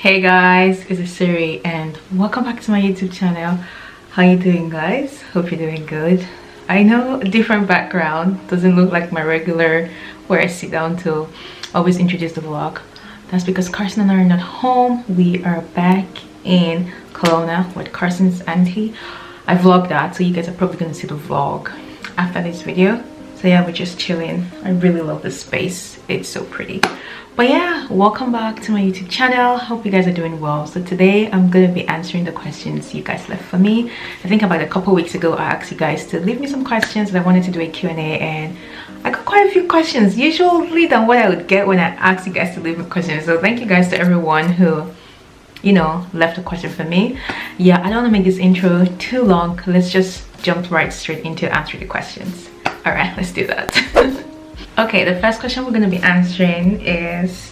Hey guys, it's Esiri and welcome back to my YouTube channel. How you doing guys? Hope you're doing good. I know a different background doesn't look like my regular where I sit down to always introduce the vlog. That's because Carson and I are not home. We are back in Kelowna with Carson's auntie. I vlogged that, so you guys are probably gonna see the vlog after this video. So yeah, we're just chilling. I really love this space. It's so pretty. But yeah, welcome back to my YouTube channel. Hope you guys are doing well. So today I'm gonna be answering the questions you guys left for me. I think about a couple weeks ago I asked you guys to leave me some questions and I wanted to do a Q&A, and I got quite a few questions, usually than what I would get when I ask you guys to leave me questions. So thank you guys to everyone who, you know, left a question for me. Yeah, I don't want to make this intro too long. Let's just jump right straight into answering the questions. All right, let's do that. Okay, the first question we're going to be answering is,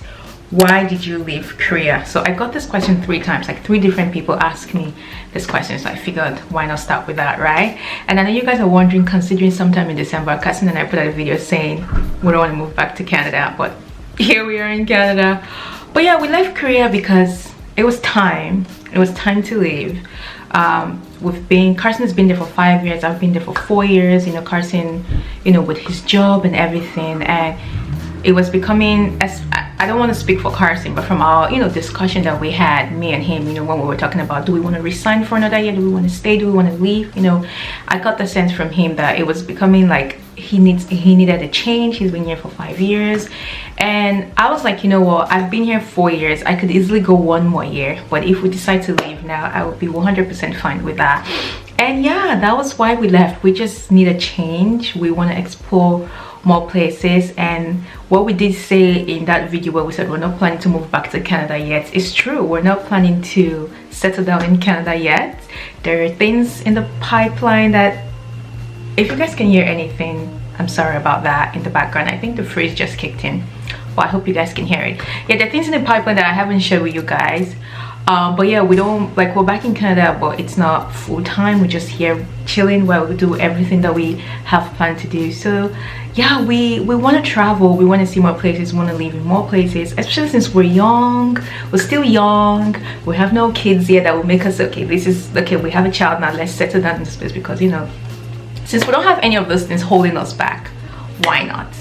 why did you leave Korea? So I got this question 3 times, like 3 different people asked me this question, so I figured why not start with that, right? And I know you guys are wondering, considering sometime in December Carson and I put out a video saying we don't want to move back to Canada, but here we are in Canada. But yeah, we left Korea because it was time to leave. Carson has been there for 5 years. I've been there for 4 years. You know, Carson, you know, with his job and everything, and it was becoming, as I don't want to speak for Carson, but from our, you know, discussion that we had, me and him, you know, when we were talking about, do we want to resign for another year, do we want to stay, do we want to leave, you know, I got the sense from him that it was becoming like he needed a change. He's been here for 5 years, and I was like, you know what, I've been here 4 years, I could easily go 1 more year, but if we decide to leave now, I would be 100% fine with that. And yeah, that was why we left. We just need a change. We want to explore more places, and what we did say in that video where we said we're not planning to move back to Canada yet, it's true. We're not planning to settle down in Canada yet. There are things in the pipeline that, if you guys can hear anything, I'm sorry about that in the background. I think the fridge just kicked in, but I hope you guys can hear it. Yeah, there are things in the pipeline that I haven't shared with you guys. But yeah, we don't, like, we're back in Canada, but it's not full-time. We're just here chilling while we do everything that we have planned to do. So yeah, we want to travel, we want to see more places, we want to live in more places, especially since we're young. We're still young, we have no kids yet that will make us, okay, this is okay, we have a child now, let's settle down in this place. Because, you know, since we don't have any of those things holding us back, why not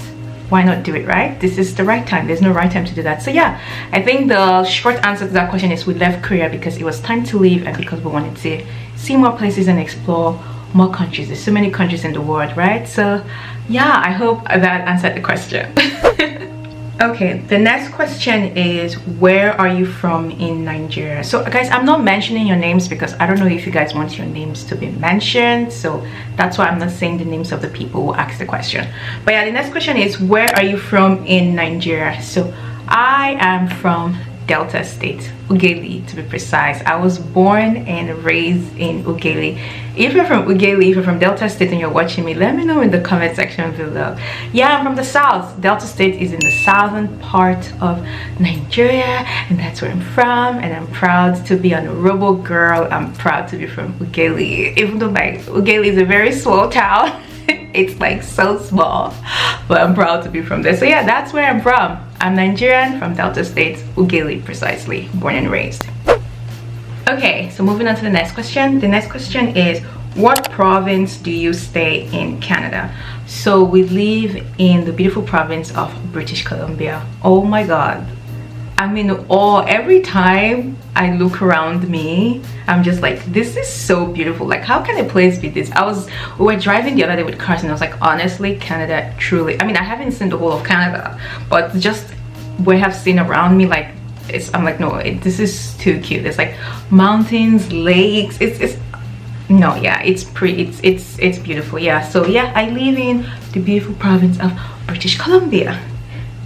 do it, right? This is the right time. There's no right time to do that. So yeah, I think the short answer to that question is we left Korea because it was time to leave, and because we wanted to see more places and explore more countries. There's so many countries in the world, right? So yeah, I hope that answered the question. Okay, the next question is, where are you from in Nigeria? So guys, I'm not mentioning your names because I don't know if you guys want your names to be mentioned, so that's why I'm not saying the names of the people who asked the question. But yeah, the next question is, where are you from in Nigeria? So I am from Delta State, Ughelli to be precise. I was born and raised in Ughelli. If you're from Ughelli, if you're from Delta State and you're watching me, let me know in the comment section below. Yeah, I'm from the south. Delta State is in the southern part of Nigeria, and that's where I'm from, and I'm proud to be an honorable girl. I'm proud to be from Ughelli, even though like Ughelli is a very small town. It's like so small, but I'm proud to be from there. So yeah, that's where I'm from. I'm Nigerian, from Delta State, Ughelli precisely, born and raised. Okay, so moving on to the next question. The next question is, what province do you stay in Canada? So we live in the beautiful province of British Columbia. Oh my god, I mean, every time I look around me, I'm just like, this is so beautiful. Like, how can a place be this? We were driving the other day with Carson. I was like, honestly, Canada truly, I mean, I haven't seen the whole of Canada, but just what I have seen around me, like, I'm like, no, this is too cute. There's like mountains, lakes. No, yeah, it's pretty, it's beautiful. Yeah, so yeah, I live in the beautiful province of British Columbia,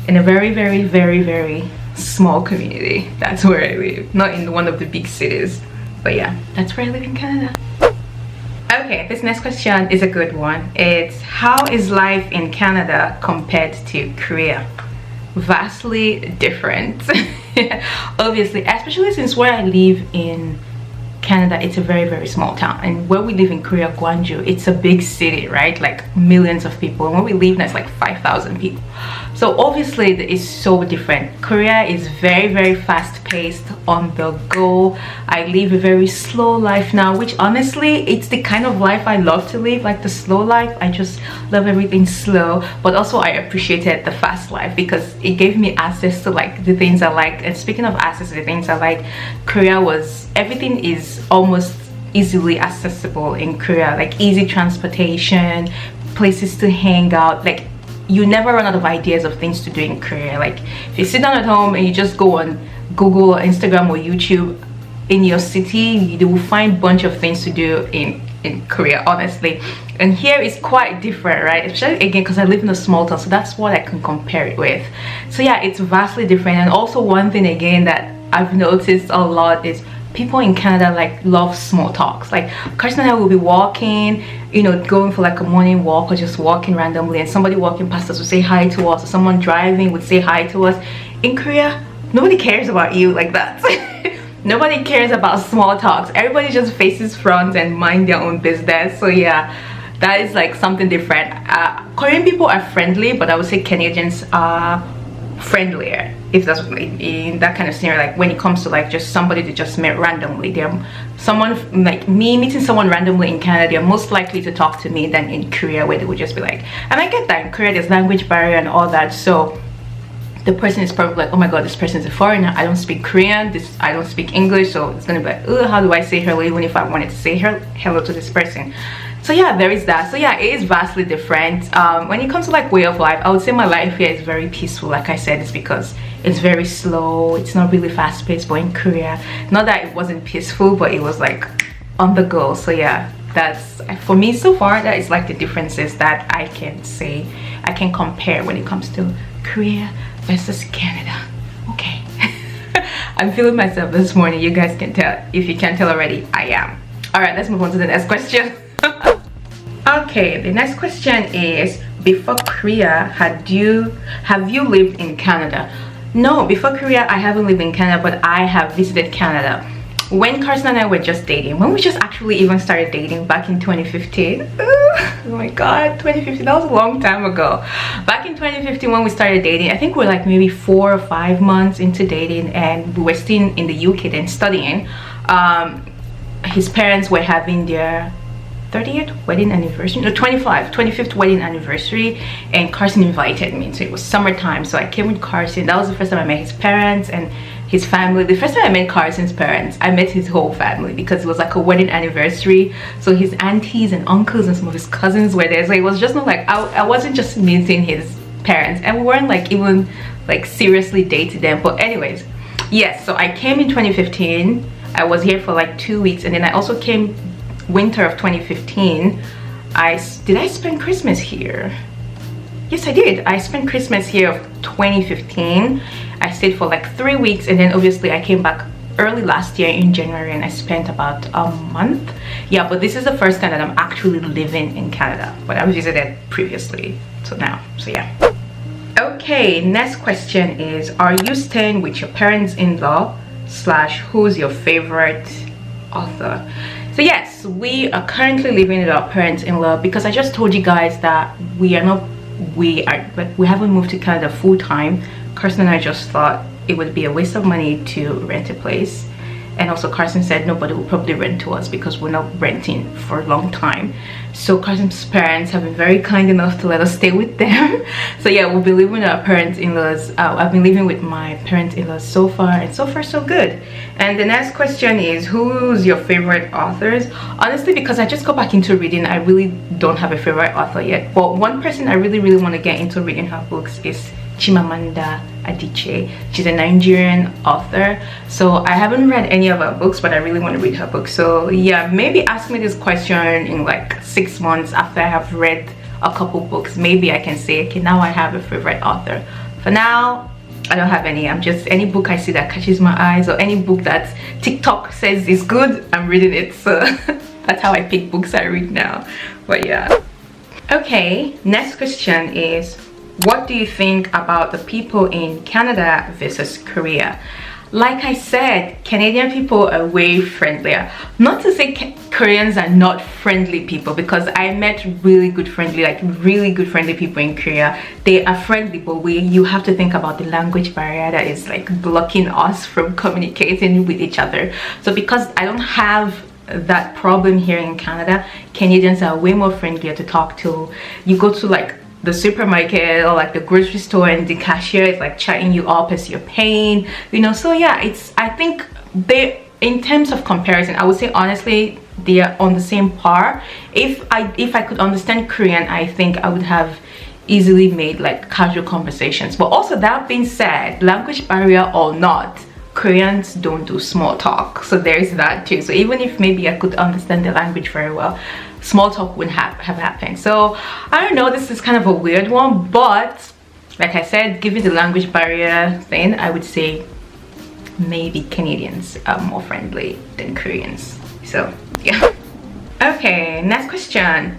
in a very, very, very, very small community. That's where I live, not in one of the big cities, but yeah, that's where I live in Canada. Okay, this next question is a good one. It's, how is life in Canada compared to Korea? Vastly different. Obviously, especially since where I live in Canada, it's a very small town, and where we live in Korea, Gwangju, it's a big city, right? Like millions of people, and where we live now it's like 5,000 people. So obviously it is so different. Korea is very fast-paced, on the go. I live a very slow life now, which honestly, it's the kind of life I love to live, like the slow life. I just love everything slow, but also I appreciated the fast life because it gave me access to like the things I like. And speaking of access to the things I like, Korea was, everything is almost easily accessible in Korea, like easy transportation, places to hang out. Like you never run out of ideas of things to do in Korea. Like if you sit down at home and you just go on Google or Instagram or YouTube in your city, you will find a bunch of things to do in Korea, honestly. And here is quite different, right? Especially again because I live in a small town, so that's what I can compare it with. So yeah, it's vastly different. And also one thing again that I've noticed a lot is people in Canada like love small talks. Like Carson and I will be walking, you know, going for like a morning walk or just walking randomly, and somebody walking past us would say hi to us, or someone driving would say hi to us. In Korea, nobody cares about you like that. Nobody cares about small talks. Everybody just faces front and mind their own business. So yeah, that is like something different. Korean people are friendly, but I would say Canadians are friendlier, if that's in that kind of scenario. Like when it comes to like just somebody to just meet randomly, they're someone like me meeting someone randomly in Canada, they're most likely to talk to me than in Korea, where they would just be like, and I get that in Korea there's language barrier and all that, so the person is probably like, oh my god, this person is a foreigner, I don't speak Korean, I don't speak English, so it's gonna be like, oh, how do I say hello, even if I wanted to say hello to this person. So yeah, there is that. So yeah, it is vastly different. When it comes to like way of life, I would say my life here is very peaceful. Like I said, it's because it's very slow, it's not really fast-paced. But in Korea, not that it wasn't peaceful, but it was like on the go. So yeah, that's for me so far, that is like the differences that I can say, I can compare when it comes to Korea versus Canada. Okay. I'm feeling myself this morning, you guys can tell. If you can't tell already, I am. All right, let's move on to the next question. Okay, the next question is, before Korea, have you lived in Canada? No, before Korea I haven't lived in Canada, but I have visited Canada. When Carson and I were just dating, when we just actually even started dating back in 2015. Oh my god, 2015, that was a long time ago. Back in 2015 when we started dating, I think we're like maybe 4 or 5 months into dating, and we were still in the UK then studying. His parents were having their 30th wedding anniversary, no, 25th wedding anniversary, and Carson invited me. So it was summertime, so I came with Carson. That was the first time I met his parents and his family. The first time I met Carson's parents, I met his whole family because it was like a wedding anniversary. So his aunties and uncles and some of his cousins were there. So it was just not like I wasn't just meeting his parents, and we weren't like even like seriously dating them. But anyways, yes, so I came in 2015. I was here for like 2 weeks, and then I also came winter of 2015. Did I spend Christmas here? Yes, I did. I spent Christmas here of 2015. I stayed for like 3 weeks, and then obviously I came back early last year in January, and I spent about a month. Yeah, but this is the first time that I'm actually living in Canada, but I visited previously, so yeah. Okay, next question is, are you staying with your parents-in-law / who's your favorite author? So yes, we are currently living with our parents-in-law because I just told you guys that we haven't moved to Canada full-time. Carson and I just thought it would be a waste of money to rent a place, and also Carson said nobody will probably rent to us because we're not renting for a long time. So Carson's parents have been very kind enough to let us stay with them. So yeah, we'll be living with our parents-in-laws. I've been living with my parents-in-laws so far, and so far so good. And the next question is, who's your favorite authors? Honestly, because I just got back into reading, I really don't have a favorite author yet. But one person I really want to get into reading her books is Chimamanda Adichie. She's a Nigerian author, so I haven't read any of her books, but I really want to read her books. So yeah, maybe ask me this question in like 6 months after I have read a couple books. Maybe I can say, okay, now I have a favorite author. For now, I don't have any. I'm just, any book I see that catches my eyes, or any book that TikTok says is good, I'm reading it. So that's how I pick books I read now. But yeah. Okay, next question is, what do you think about the people in Canada versus Korea? like I said, Canadian people are way friendlier. Not to say Koreans are not friendly people, because I met really good friendly people in Korea. They are friendly, but you have to think about the language barrier that is like blocking us from communicating with each other. So because I don't have that problem here in Canada, Canadians are way more friendlier to talk to. You go to like the supermarket or like the grocery store and the cashier is like chatting you up as you're paying, you know. So yeah, I think they, in terms of comparison, I would say honestly they are on the same par. If I could understand Korean, I think I would have easily made like casual conversations. But also, that being said, language barrier or not, Koreans don't do small talk, so there's that too. So even if maybe I could understand the language very well, small talk wouldn't have happened. So I don't know, this is kind of a weird one, but like I said, given the language barrier thing, I would say maybe Canadians are more friendly than Koreans. So yeah. Okay, next question.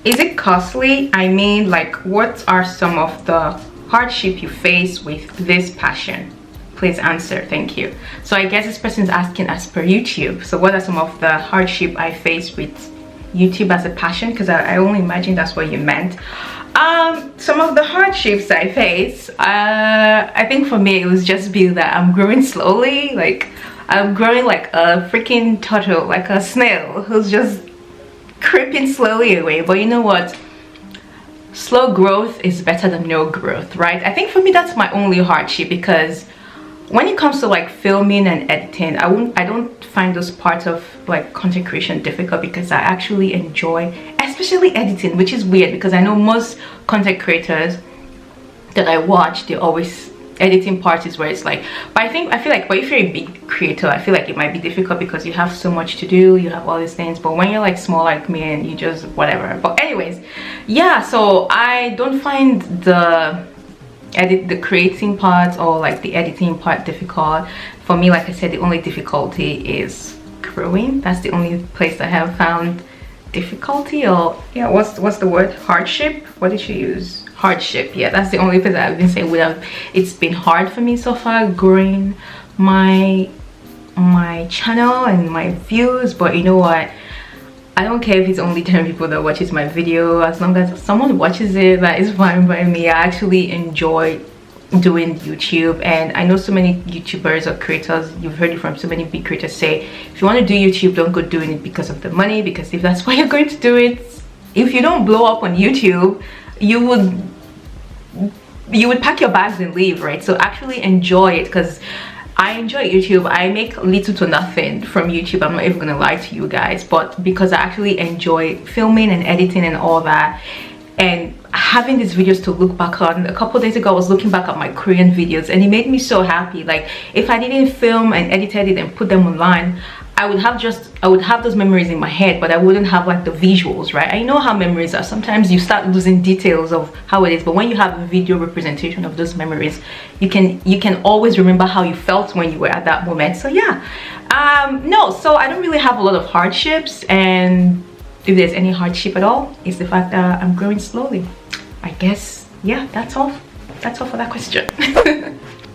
Is it costly? I mean, like, what are some of the hardship you face with this passion? Please answer, thank you. So I guess this person is asking as per YouTube. So what are some of the hardship I face with YouTube as a passion? Because I only imagine that's what you meant. Some of the hardships I face, I think for me it was just being that I'm growing slowly. Like, I'm growing like a freaking turtle, like a snail who's just creeping slowly away. But you know what? Slow growth is better than no growth, right? I think for me that's my only hardship, because when it comes to like filming and editing, I don't find those parts of like content creation difficult, because I actually enjoy, especially editing, which is weird because I know most content creators that I watch, they always editing part is where it's like, but I feel like, but if you're a big creator, I feel like it might be difficult because you have so much to do, you have all these things. But when you're like small like me and you just whatever. But anyways, yeah, so I don't find the creating part or like the editing part difficult. For me, like I said, the only difficulty is growing. That's the only place I have found difficulty, or yeah, what's the word, hardship? What did you use? Hardship. Yeah, that's the only place I've been saying it's been hard for me so far, growing my channel and my views. But you know what, I don't care if it's only 10 people that watches my video. As long as someone watches it, that is fine by me. I actually enjoy doing YouTube, and I know so many YouTubers or creators, you've heard it from so many big creators, say if you want to do YouTube, don't go doing it because of the money, because if that's why you're going to do it, if you don't blow up on YouTube, you would pack your bags and leave, right? So actually enjoy it, because I enjoy YouTube. I make little to nothing from YouTube, I'm not even gonna lie to you guys, but because I actually enjoy filming and editing and all that, and having these videos to look back on. A couple days ago I was looking back at my Korean videos and it made me so happy. Like, if I didn't film and edited it and put them online, I would have those memories in my head, but I wouldn't have like the visuals, right? I know how memories are. Sometimes you start losing details of how it is, but when you have a video representation of those memories, you can always remember how you felt when you were at that moment. So yeah, no, so I don't really have a lot of hardships, and if there's any hardship at all, it's the fact that I'm growing slowly. I guess, yeah, that's all for that question.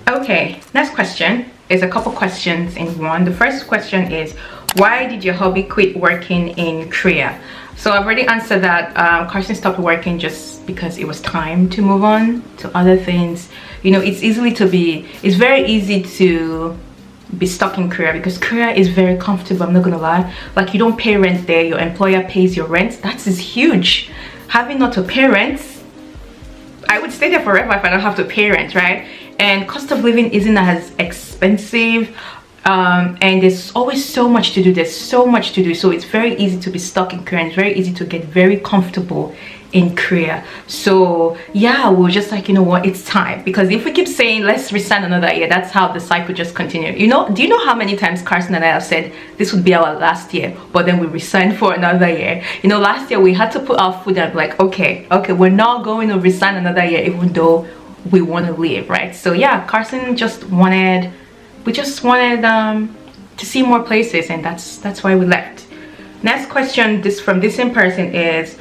Okay, next question is a couple questions in one. The first question is, why did your hubby quit working in Korea? So I've already answered that. Carson stopped working just because it was time to move on to other things. You know, it's very easy to be stuck in Korea because Korea is very comfortable, I'm not gonna lie. Like, you don't pay rent there, your employer pays your rent. That is huge. Having not to pay rent, I would stay there forever if I don't have to pay rent, right? And cost of living isn't as expensive, and there's always so much to do. There's so much to do, so it's very easy to be stuck in Korea, and it's very easy to get very comfortable in Korea. So yeah, we're just like, you know what, it's time. Because if we keep saying let's resign another year, that's how the cycle just continues. You know, do you know how many times Carson and I have said this would be our last year, but then we resigned for another year? You know, last year we had to put our foot down, like, okay, we're not going to resign another year even though we want to leave, right? So yeah, Carson we just wanted to see more places, and that's why we left. Next question, from this same person, is,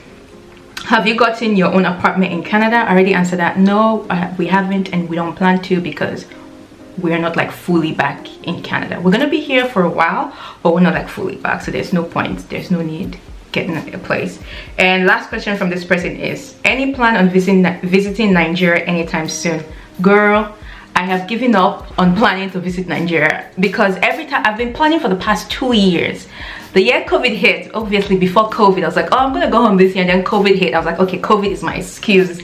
have you gotten your own apartment in Canada? I already answered that. No, we haven't, and we don't plan to, because we're not like fully back in Canada. We're gonna be here for a while, but we're not like fully back, so there's no point, there's no need getting a place. And last question from this person is, any plan on visiting Nigeria anytime soon? Girl, I have given up on planning to visit Nigeria, because every time I've been planning for the past 2 years. The year COVID hit, obviously before COVID, I was like, oh, I'm gonna go home this year, and then COVID hit. I was like, okay, COVID is my excuse.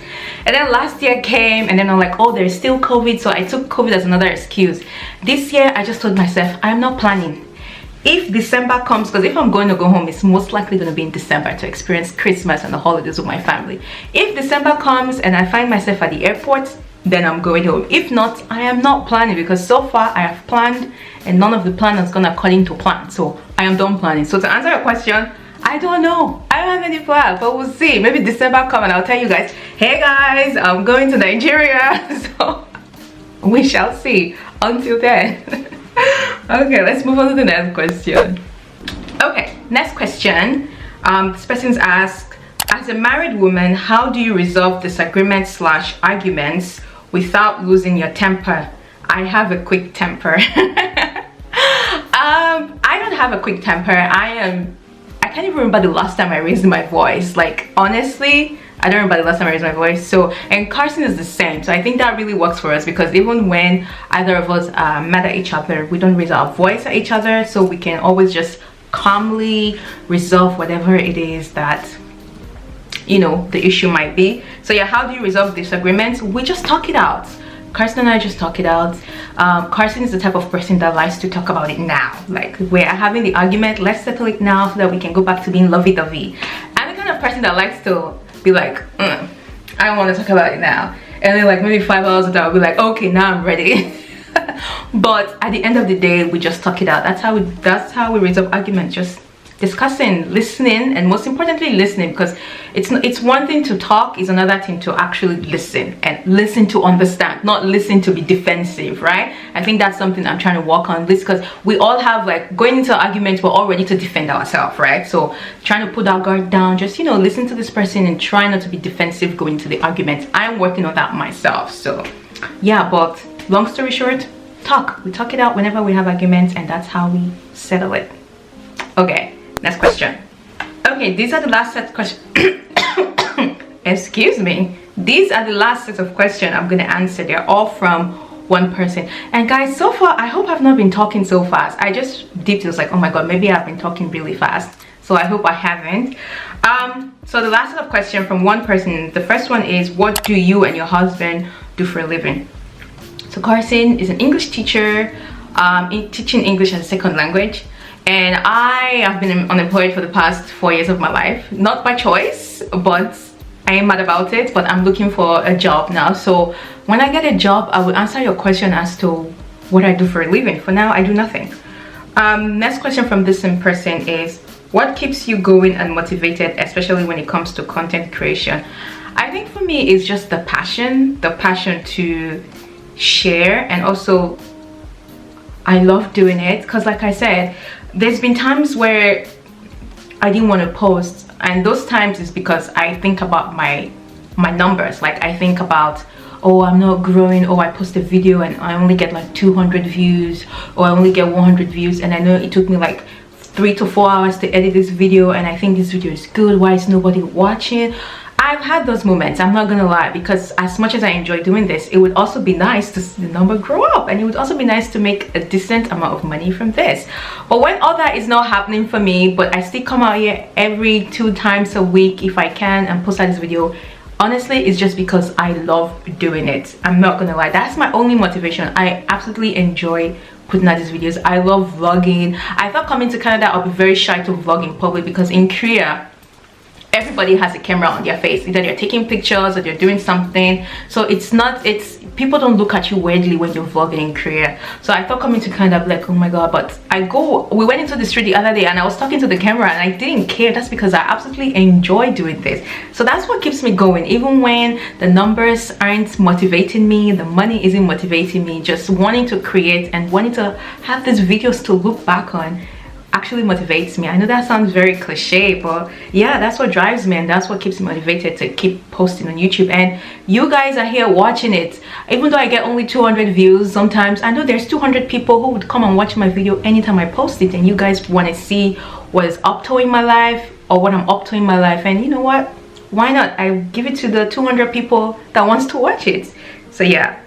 And then last year came, and then I'm like, oh, there's still COVID, so I took COVID as another excuse. This year, I just told myself, I'm not planning. If December comes, because if I'm going to go home, it's most likely going to be in December to experience Christmas and the holidays with my family. If December comes and I find myself at the airport, then I'm going home. If not, I am not planning, because so far I have planned and none of the plan has gone according to plan. So I am done planning. So to answer your question, I don't know. I don't have any plan, but we'll see. Maybe December come and I'll tell you guys, hey guys, I'm going to Nigeria. So we shall see. Until then. Okay, let's move on to the next question. Okay, next question. This person's asked, as a married woman, how do you resolve disagreements / arguments without losing your temper? I have a quick temper. I don't have a quick temper. I can't even remember the last time I raised my voice. Like, honestly, I don't remember the last time I raised my voice. So, and Carson is the same. So I think that really works for us, because even when either of us are mad at each other, we don't raise our voice at each other. So we can always just calmly resolve whatever it is that, you know, the issue might be. So yeah, how do you resolve disagreements? We just talk it out. Carson and I just talk it out. Carson is the type of person that likes to talk about it now. Like, we're having the argument, let's settle it now so that we can go back to being lovey-dovey. I'm the kind of person that likes to be like, I don't want to talk about it now. And then like maybe 5 hours later, I'll be like, okay, now I'm ready. But at the end of the day, we just talk it out. That's how we resolve arguments. Just discussing, listening, and most importantly listening, because it's one thing to talk, is another thing to actually listen, and listen to understand, not listen to be defensive, right? I think that's something I'm trying to work on this, because we all have, like, going into arguments, we're all ready to defend ourselves, right? So trying to put our guard down, just, you know, listen to this person and try not to be defensive going into the argument. I'm working on that myself. So yeah, but long story short, we talk it out whenever we have arguments, and that's how we settle it. Okay, next question. Okay, these are the last set of questions. Excuse me. These are the last set of questions I'm gonna answer. They're all from one person. And guys, so far I hope I've not been talking so fast. I just dipped. It was like, oh my god, maybe I've been talking really fast. So I hope I haven't. So the last set of questions from one person. The first one is, what do you and your husband do for a living? So Carson is an English teacher, teaching English as a second language. And I have been unemployed for the past 4 years of my life. Not by choice, but I am mad about it. But I'm looking for a job now. So when I get a job, I will answer your question as to what I do for a living. For now, I do nothing. Next question from this in person is, what keeps you going and motivated, especially when it comes to content creation? I think for me, it's just the passion to share, and also I love doing it, because like I said, there's been times where I didn't want to post, and those times is because I think about my numbers. Like, I think about, oh, I'm not growing, oh, I post a video and I only get like 200 views, or I only get 100 views, and I know it took me like 3 to 4 hours to edit this video, and I think this video is good, why is nobody watching? I've had those moments, I'm not gonna lie, because as much as I enjoy doing this, it would also be nice to see the number grow up, and it would also be nice to make a decent amount of money from this. But when all that is not happening for me, but I still come out here every 2 times a week if I can and post out this video, honestly, it's just because I love doing it. I'm not gonna lie, that's my only motivation. I absolutely enjoy putting out these videos. I love vlogging. I thought coming to Canada I'll be very shy to vlog in public, because in Korea everybody has a camera on their face, either they're taking pictures or they're doing something. So people don't look at you weirdly when you're vlogging in Korea. So I thought coming to Canada, I'd be like, oh my god. But we went into the street the other day and I was talking to the camera and I didn't care. That's because I absolutely enjoy doing this. So that's what keeps me going, even when the numbers aren't motivating me, the money isn't motivating me. Just wanting to create and wanting to have these videos to look back on, actually motivates me. I know that sounds very cliche, but yeah, that's what drives me and that's what keeps me motivated to keep posting on YouTube. And you guys are here watching it. Even though I get only 200 views sometimes, I know there's 200 people who would come and watch my video anytime I post it, and you guys want to see what is up to in my life or what I'm up to in my life. And you know what, why not? I give it to the 200 people that wants to watch it. So yeah.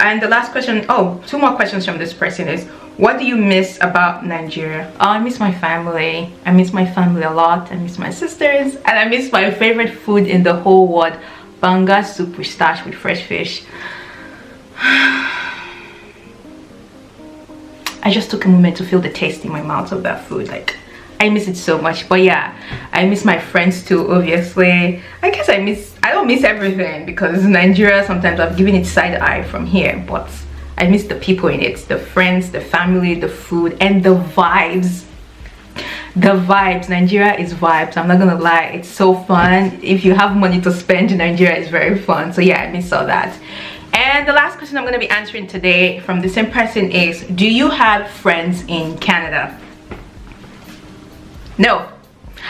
And the last question, oh, 2 more questions from this person is, what do you miss about Nigeria? Oh, I miss my family. I miss my family a lot. I miss my sisters, and I miss my favorite food in the whole world, banga soup with starch with fresh fish. I just took a moment to feel the taste in my mouth of that food. Like, I miss it so much. But yeah, I miss my friends too, obviously. I guess I don't miss everything, because Nigeria, sometimes I've given it side eye from here, but I miss the people in it, the friends, the family, the food, and the vibes. The vibes. Nigeria is vibes, I'm not gonna lie. It's so fun. If you have money to spend, Nigeria is very fun. So yeah, I miss all that. And the last question I'm going to be answering today from the same person is, do you have friends in Canada? No.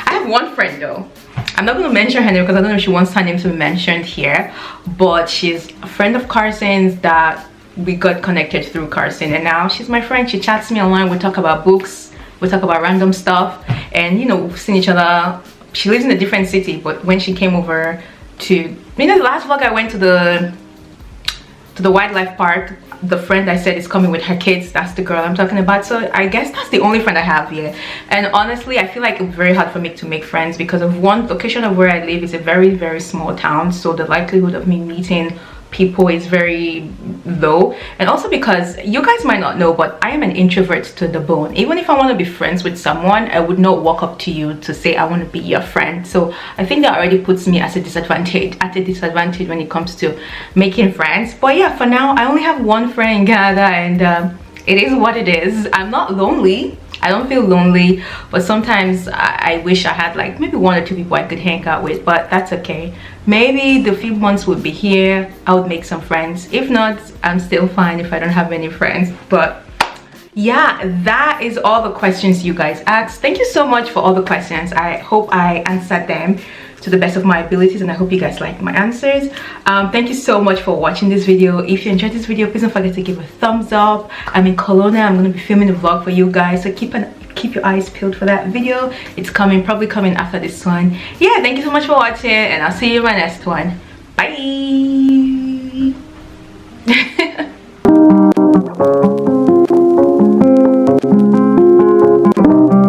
I have one friend though. I'm not going to mention her name because I don't know if she wants her name to be mentioned here, but she's a friend of Carson's that we got connected through Carson, and now she's my friend. She chats me online, we talk about books, we talk about random stuff, and you know, we've seen each other. She lives in a different city, but when she came over to, you know, the last vlog I went to the wildlife park, the friend I said is coming with her kids, that's the girl I'm talking about. So I guess that's the only friend I have here. And honestly, I feel like it's very hard for me to make friends because of one, location of where I live is a very, very small town, so the likelihood of me meeting people is very low. And also because you guys might not know, but I am an introvert to the bone. Even if I want to be friends with someone, I would not walk up to you to say I want to be your friend. So I think that already puts me at a disadvantage when it comes to making friends. But yeah, for now I only have one friend in Canada, and it is what it is. I'm not lonely. I don't feel lonely, but sometimes I wish I had like maybe 1 or 2 people I could hang out with, but that's okay. Maybe the few months would be here, I would make some friends. If not, I'm still fine if I don't have any friends. But yeah, that is all the questions you guys asked. Thank you so much for all the questions. I hope I answered them to the best of my abilities, and I hope you guys like my answers. Thank you so much for watching this video. If you enjoyed this video, please don't forget to give a thumbs up. I'm in Kelowna. I'm going to be filming a vlog for you guys, so keep your eyes peeled for that video. It's coming, probably coming after this one. Yeah, thank you so much for watching, and I'll see you in my next one. Bye.